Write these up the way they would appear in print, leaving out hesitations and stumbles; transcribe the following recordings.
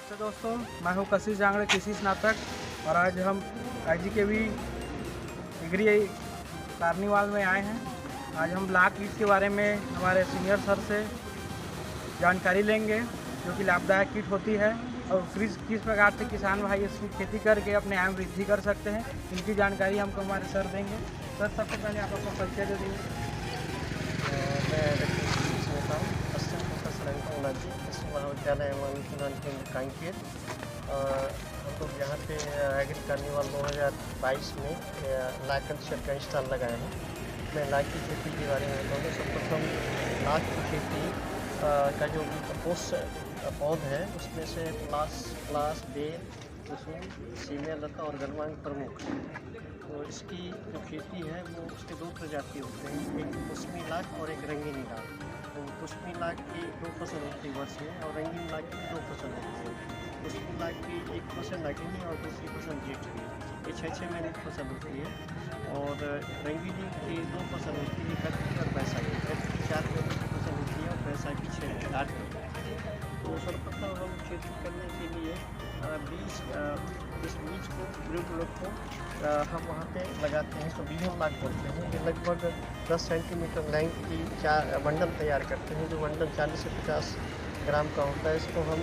तो दोस्तों, मैं हूं कशिश जांगड़े, कृषि स्नातक। और आज हम IGKV डिग्री कार्निवाल में आए हैं। आज हम ब्लॉक कीट के बारे में हमारे सीनियर सर से जानकारी लेंगे, जो कि लाभदायक कीट होती है और किस प्रकार से किसान भाई इसकी खेती करके अपने आय में वृद्धि कर सकते हैं। इनकी जानकारी हमको हमारे सर देंगे। सर, सबसे पहले आप अपना परिचय दे दीजिए। मैं पश्चिम प्रोफेसर अंकनाजी कृषि महाविद्यालय अनुसंधान केंद्र कांकेर। हम लोग यहाँ पे एग्री कार्निवाल 2022 में लाख कल्चर का स्टॉल लगाए हैं। मैं लाख की खेती के बारे में बताऊँगा। सर्वप्रथम लाख की खेती का जो पौध है उसमें से प्लास, बेल, कुसुम, सीमेल लता और गलवांग प्रमुख। तो इसकी जो खेती है वो उसके दो प्रजाति होते हैं, एक कुसमी लाख और एक रंगीनी लाख। तो कुसमी लाख की 2 फसल होती है वर्ष में और रंगीन लाख की 2 फसल होती है। कुसमी लाख की एक फसल अग्नि और दूसरी फसल जेठ की। ये 6 महीने की फसल होती है। और रंगीनी की 2 फसल होती है, कटकी और बैसाखी। कटकी 4 महीने की फसल होती है और बैसाखी 8 महीने। तो सर्वप्रथम हम खेती करने के लिए इस बीज को को हम वहाँ पे लगाते हैं। तो बीहन लाख बोलते हैं। ये लगभग 10 सेंटीमीटर लेंथ की 4 बंडल तैयार करते हैं। जो बंडल 40 से 50 ग्राम का होता है। इसको हम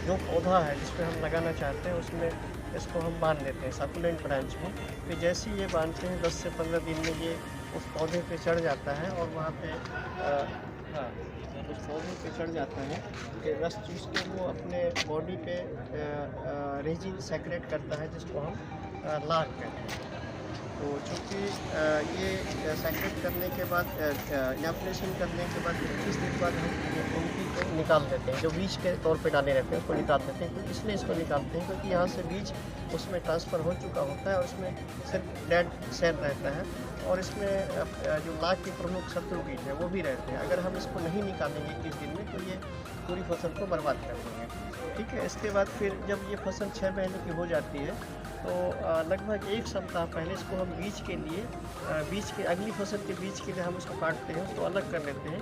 जो पौधा है जिस पर हम लगाना चाहते हैं उसमें इसको हम बांध देते हैं सकुलेंट ब्रांच में। फिर जैसे ही ये बांधते हैं 10 से 15 दिन में ये उस पौधे पे चढ़ जाता है और वहाँ पे उस पौधे पे चढ़ जाता है कि रस चूस के वो अपने बॉडी पे रेजिन सेक्रेट करता है, जिसको हम लाख कहते हैं। तो चूँकि ये सेक्रेट करने के बाद इनैप्रेशन करने के बाद 21 दिन बाद हम उनकी को निकाल देते हैं। जो बीज के तौर पे डाले रहते हैं उसको निकाल देते हैं। तो इसलिए इसको निकालते हैं क्योंकि यहाँ से बीज उसमें ट्रांसफ़र हो चुका होता है और उसमें सिर्फ डेड सेल रहता है और इसमें जो लाख के प्रमुख शत्रु कीट है वो भी रहते हैं। अगर हम इसको नहीं निकालेंगे 21 दिन में तो ये पूरी फसल को बर्बाद कर देंगे। ठीक है। इसके बाद फिर जब ये फसल 6 महीने की हो जाती है तो लगभग 1 सप्ताह पहले इसको हम बीज के अगली फसल के बीज के लिए हम इसको काटते हैं, उसको अलग कर लेते हैं,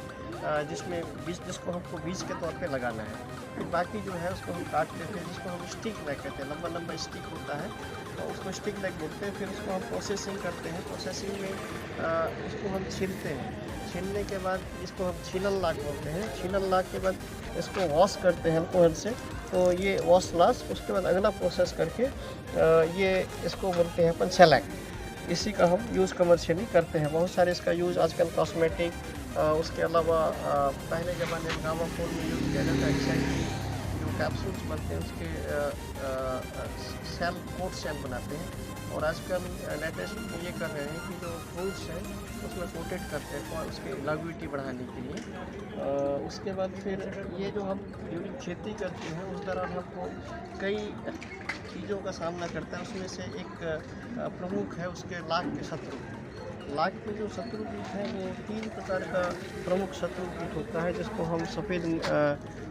जिसको हमको बीज के तौर पे लगाना है। फिर बाकी जो है उसको हम काट लेते हैं, जिसको हम स्टिक लेग कहते हैं। लंबा लंबा स्टिक होता है तो उसको स्टिक लेग बोलते हैं। फिर उसको हम प्रोसेसिंग करते हैं। प्रोसेसिंग में उसको हम छीलते हैं। छीलने के बाद इसको हम छीलन लाख बोलते हैं। छीलन लाख के बाद इसको वॉश करते हैं अल्कोहल से। तो ये वॉश लाश उसके बाद अगला प्रोसेस करके ये इसको बोलते हैं अपन सेलेक्ट। इसी का हम यूज़ कमर्शियली करते हैं। बहुत सारे इसका यूज़ आजकल कॉस्मेटिक, उसके अलावा पहले ज़माने में गामाफोन में यूज़ किया जाता है। जो कैप्सूल्स बनते हैं उसके कोट सेल बनाते हैं। और आजकल लेटेस्ट ये कर रहे हैं कि जो फ्रूट्स हैं उसमें कोटेड करते हैं और उसकी लॉन्गेविटी बढ़ाने के लिए। उसके बाद फिर ये जो हम ड्यूरिंग खेती करते हैं उस दौरान हमको कई चीज़ों का सामना करता है। उसमें से एक प्रमुख है उसके लाख के शत्रु। लाख के जो शत्रु कीट है वो 3 प्रकार का प्रमुख शत्रु कीट होता है, जिसको हम सफ़ेद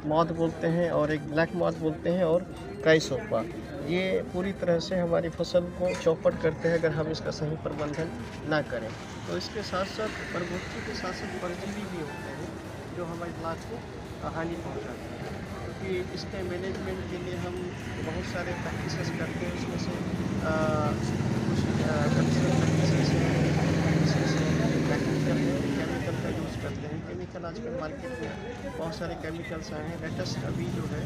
मॉथ बोलते हैं और एक ब्लैक मॉथ बोलते हैं और क्राइसोपा। ये पूरी तरह से हमारी फसल को चौपट करते हैं अगर हम इसका सही प्रबंधन ना करें। तो इसके साथ साथ परभक्षी के साथ साथ परजीवी भी होते हैं जो हमारे लाख को हानि पहुँचाते हैं। क्योंकि इसके मैनेजमेंट के लिए हम बहुत सारे प्रैक्टिसेस करते हैं। उसमें से कुछ कल्चरल प्रैक्टिसेस हैं, केमिकल का यूज़ करते हैं। केमिकल आजकल मार्केट में बहुत सारे केमिकल्स आए हैं। लेटेस्ट अभी जो है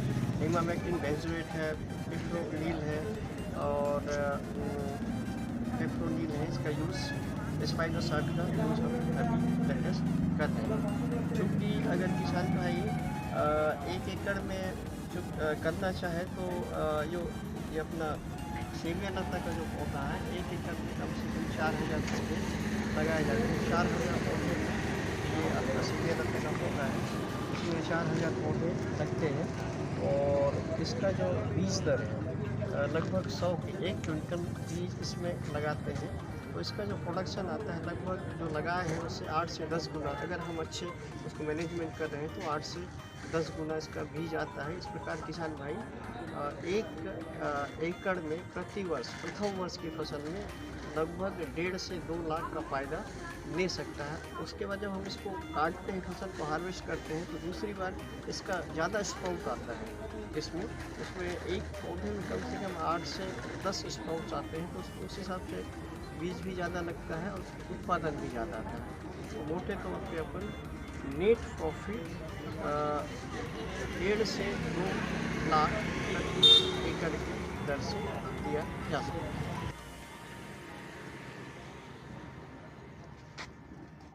इमामेक्टिन बेंजोएट है, पिप्रोनिल है और पिप्रोनिल है। इसका यूज़ स्पाइनोसाट का यूज़ हम अभी लेटेस्ट कर रहे हैं। क्योंकि अगर किसान भाई 1 एकड़ में जो करना चाहे तो ये अपना सेमिया लता का जो पौधा है 1 एकड़ में कम से कम 4000 पौधे लगाए जाते हैं। 4000 पौधे में ये अपना सेमिया लता का पौधा है, इसमें 4000 पौधे लगते हैं। और इसका जो बीज दर है लगभग 100 की 1 क्विंटल बीज इसमें लगाते हैं। तो इसका जो प्रोडक्शन आता है लगभग जो लगाए हैं उससे 8 से 10 गुना, अगर हम अच्छे उसको मैनेजमेंट कर रहे हैं तो 8 से 10 गुना इसका बीज आता है। इस प्रकार किसान भाई 1 एकड़ में प्रति वर्ष प्रथम वर्ष की फसल में लगभग 1.5 से 2 लाख का फ़ायदा ले सकता है। उसके बाद जब हम इसको काटते हैं, फसल को हार्वेस्ट करते हैं, तो दूसरी बार इसका ज़्यादा स्प्राउट आता है उसमें एक पौधे में कम से कम 8 से 10 स्प्राउट्स आते हैं, तो उस हिसाब से बीज भी ज़्यादा लगता है और उत्पादन भी ज़्यादा आता है। तो मोटे तौर पे अपन नेट प्रॉफिट 1.5 से 2 लाख प्रति एकड़ की दर से दिया जा सकता है।